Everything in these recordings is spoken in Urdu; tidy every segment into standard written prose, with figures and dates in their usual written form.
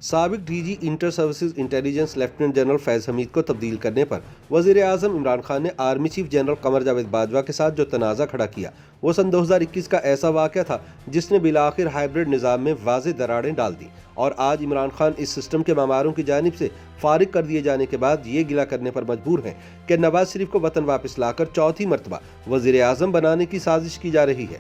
سابق D G Inter Services Intelligence lieutenant general Faiz Hameed کو تبدیل کرنے پر وزیر اعظم عمران خان نے army chief general Qamar Javed Bajwa کے ساتھ جو تنازع کھڑا کیا وہ سن 2021 کا ایسا واقعہ تھا جس نے بالآخر ہائیبرڈ نظام میں واضح دراڑیں ڈال دی، اور آج عمران خان اس سسٹم کے معماروں کی جانب سے فارغ کر دیے جانے کے بعد یہ گلہ کرنے پر مجبور ہیں کہ نواز شریف کو وطن واپس لا کر چوتھی مرتبہ وزیر اعظم بنانے کی سازش کی جا رہی ہے۔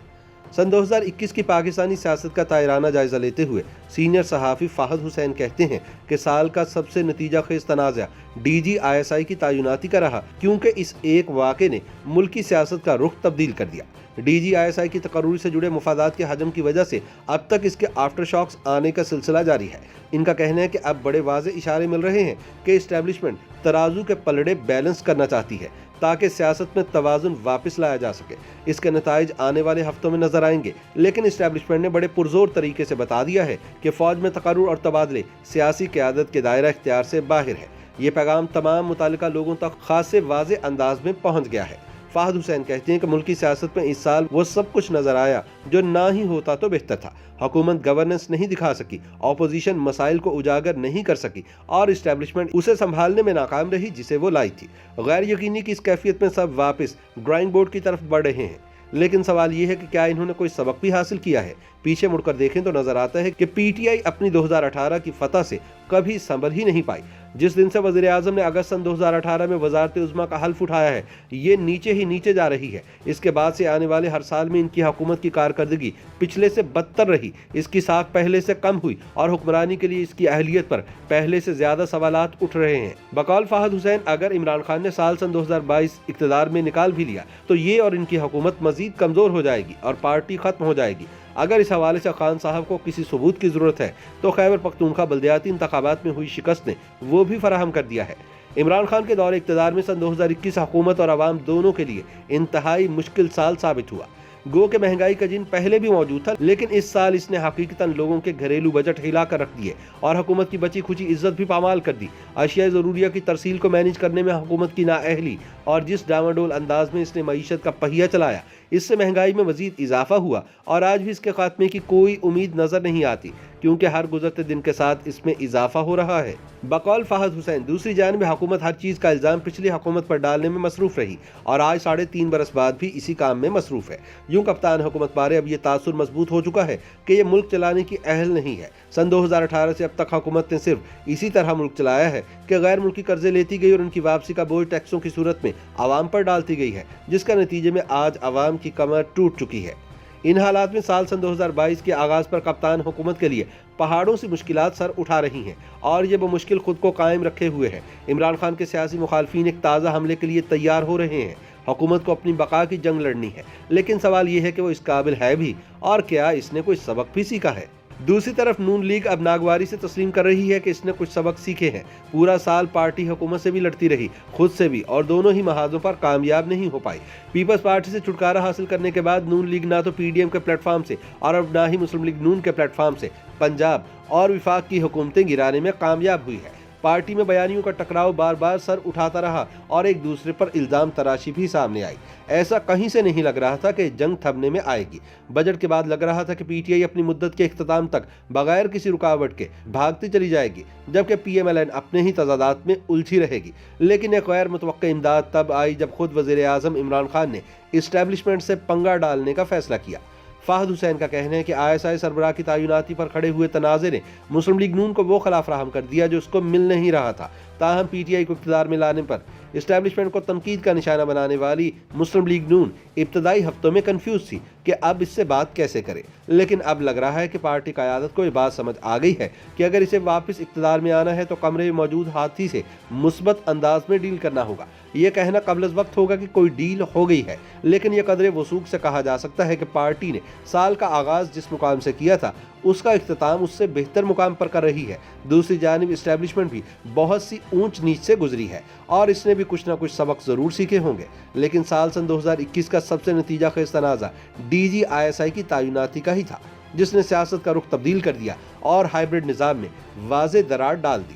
سن 2021 کی پاکستانی سیاست کا تائرانہ جائزہ لیتے ہوئے سینئر صحافی فہد حسین کہتے ہیں کہ سال کا سب سے نتیجہ خیز تنازع D G I S I کی تعیناتی کا رہا، کیونکہ اس ایک واقعے نے ملکی سیاست کا رخ تبدیل کر دیا۔ D G I S I کی تقرری سے جڑے مفادات کے حجم کی وجہ سے اب تک اس کے آفٹر شاکس آنے کا سلسلہ جاری ہے۔ ان کا کہنا ہے کہ اب بڑے واضح اشارے مل رہے ہیں کہ اسٹیبلشمنٹ ترازو کے پلڑے بیلنس کرنا چاہتی ہے تاکہ سیاست میں توازن واپس لایا جا سکے۔ اس کے نتائج آنے والے ہفتوں میں نظر آئیں گے، لیکن اسٹیبلشمنٹ نے بڑے پرزور طریقے سے بتا دیا ہے کہ فوج میں تقرر اور تبادلے سیاسی قیادت کے دائرہ اختیار سے باہر ہے۔ یہ پیغام تمام متعلقہ لوگوں تک خاصے واضح انداز میں پہنچ گیا ہے۔ فہد حسین کہتے ہیں کہ ملکی سیاست میں اس سال وہ سب کچھ نظر آیا جو نہ ہی ہوتا تو بہتر تھا۔ حکومت گورننس نہیں دکھا سکی، اپوزیشن مسائل کو اجاگر نہیں کر سکی، اور اسٹیبلشمنٹ اسے سنبھالنے میں ناکام رہی جسے وہ لائی تھی۔ غیر یقینی کی اس کیفیت میں سب واپس ڈرائنگ بورڈ کی طرف بڑھ رہے ہیں، لیکن سوال یہ ہے کہ کیا انہوں نے کوئی سبق بھی حاصل کیا ہے؟ پیچھے مڑ کر دیکھیں تو نظر آتا ہے کہ پی ٹی آئی اپنی 2018 کی فتح سے کبھی سنبھل ہی نہیں پائی۔ جس دن سے وزیر اعظم نے اگست سن 2018 میں وزارت عظمیٰ کا حلف اٹھایا ہے، یہ نیچے ہی نیچے جا رہی ہے۔ اس کے بعد سے آنے والے ہر سال میں ان کی حکومت کی کارکردگی پچھلے سے بدتر رہی، اس کی ساکھ پہلے سے کم ہوئی، اور حکمرانی کے لیے اس کی اہلیت پر پہلے سے زیادہ سوالات اٹھ رہے ہیں۔ بقول فہد حسین، اگر عمران خان نے سال سن 2022 اقتدار میں نکال بھی لیا تو یہ اور ان کی حکومت مزید کمزور ہو جائے گی اور پارٹی ختم ہو جائے گی۔ اگر اس حوالے سے خان صاحب کو کسی ثبوت کی ضرورت ہے تو خیبر پختونخوا بلدیاتی انتخابات میں ہوئی شکست نے وہ بھی فراہم کر دیا ہے۔ عمران خان کے دور اقتدار میں سن 2021 حکومت اور عوام دونوں کے لیے انتہائی مشکل سال ثابت ہوا۔ گو کہ مہنگائی کا جن پہلے بھی موجود تھا، لیکن اس سال اس نے حقیقتاً لوگوں کے گھریلو بجٹ ہلا کر رکھ دیے اور حکومت کی بچی کھچی عزت بھی پامال کر دی۔ اشیاء ضروریہ کی ترسیل کو مینیج کرنے میں حکومت کی نااہلی اور جس ڈاواڈول انداز میں اس نے معیشت کا پہیہ چلایا، اس سے مہنگائی میں مزید اضافہ ہوا، اور آج بھی اس کے خاتمے کی کوئی امید نظر نہیں آتی، کیونکہ ہر گزرتے دن کے ساتھ اس میں اضافہ ہو رہا ہے۔ بقول فہد حسین، دوسری جانب حکومت ہر چیز کا الزام پچھلی حکومت پر ڈالنے میں مصروف رہی اور آج 3.5 برس بعد بھی اسی کام میں مصروف ہے۔ یوں کپتان حکومت بارے اب یہ تاثر مضبوط ہو چکا ہے کہ یہ ملک چلانے کی اہل نہیں ہے۔ سن 2018 سے اب تک حکومت نے صرف اسی طرح ملک چلایا ہے کہ غیر ملکی قرضے لیتی گئی اور ان کی واپسی کا بوجھ ٹیکسوں کی صورت میں عوام پر ڈالتی گئی ہے، جس کا نتیجے میں آج عوام کی کمر ٹوٹ چکی ہے۔ ان حالات میں سال سن 2022 کے آغاز پر کپتان حکومت کے لیے پہاڑوں سے مشکلات سر اٹھا رہی ہیں، اور یہ وہ مشکل خود کو قائم رکھے ہوئے ہے۔ عمران خان کے سیاسی مخالفین ایک تازہ حملے کے لیے تیار ہو رہے ہیں۔ حکومت کو اپنی بقا کی جنگ لڑنی ہے، لیکن سوال یہ ہے کہ وہ اس قابل ہے بھی، اور کیا اس نے کوئی سبق بھی سیکھا ہے؟ دوسری طرف نون لیگ اب ناگواری سے تسلیم کر رہی ہے کہ اس نے کچھ سبق سیکھے ہیں۔ پورا سال پارٹی حکومت سے بھی لڑتی رہی، خود سے بھی، اور دونوں ہی محاذوں پر کامیاب نہیں ہو پائی۔ پیپلز پارٹی سے چھٹکارا حاصل کرنے کے بعد نون لیگ نہ تو پی ڈی ایم کے پلیٹ فارم سے اور اب نہ ہی مسلم لیگ نون کے پلیٹ فارم سے پنجاب اور وفاق کی حکومتیں گرانے میں کامیاب ہوئی ہے۔ پارٹی میں بیانیوں کا ٹکراؤ بار بار سر اٹھاتا رہا اور ایک دوسرے پر الزام تراشی بھی سامنے آئی۔ ایسا کہیں سے نہیں لگ رہا تھا کہ جنگ تھمنے میں آئے گی۔ بجٹ کے بعد لگ رہا تھا کہ پی ٹی آئی اپنی مدت کے اختتام تک بغیر کسی رکاوٹ کے بھاگتی چلی جائے گی، جبکہ پی ایم ایل این اپنے ہی تضادات میں الجھی رہے گی۔ لیکن ایک غیر متوقع امداد تب آئی جب خود وزیر اعظم عمران خان نے اسٹیبلشمنٹ سے پنگا ڈالنے کا فیصلہ کیا۔ فہد حسین کا کہنا ہے کہ آئی ایس آئی سربراہ کی تعیناتی پر کھڑے ہوئے تنازع نے مسلم لیگ نون کو وہ خلا فراہم کر دیا جو اس کو مل نہیں رہا تھا۔ تاہم پی ٹی آئی کو اقتدار میں لانے پر اسٹیبلشمنٹ کو تنقید کا نشانہ بنانے والی مسلم لیگ نون ابتدائی ہفتوں میں کنفیوز تھی کہ اب اس سے بات کیسے کرے، لیکن اب لگ رہا ہے کہ پارٹی قیادت کو یہ بات سمجھ آ گئی ہے کہ اگر اسے واپس اقتدار میں آنا ہے تو کمرے میں موجود ہاتھی سے مثبت انداز میں ڈیل کرنا ہوگا۔ یہ کہنا قبل از وقت ہوگا کہ کوئی ڈیل ہو گئی ہے، لیکن یہ قدرے وثوق سے کہا جا سکتا ہے کہ پارٹی نے سال کا آغاز جس مقام سے کیا تھا اس کا اختتام اس سے بہتر مقام پر کر رہی ہے۔ دوسری جانب اسٹیبلشمنٹ بھی بہت سی اونچ نیچ سے گزری ہے اور اس نے بھی کچھ نہ کچھ سبق ضرور سیکھے ہوں گے، لیکن سال سن 2021 کا سب سے نتیجہ خیز تنازع D G I S I کی تعیناتی کا ہی تھا، جس نے سیاست کا رخ تبدیل کر دیا اور ہائیبرڈ نظام میں واضح دراڑ ڈال دی۔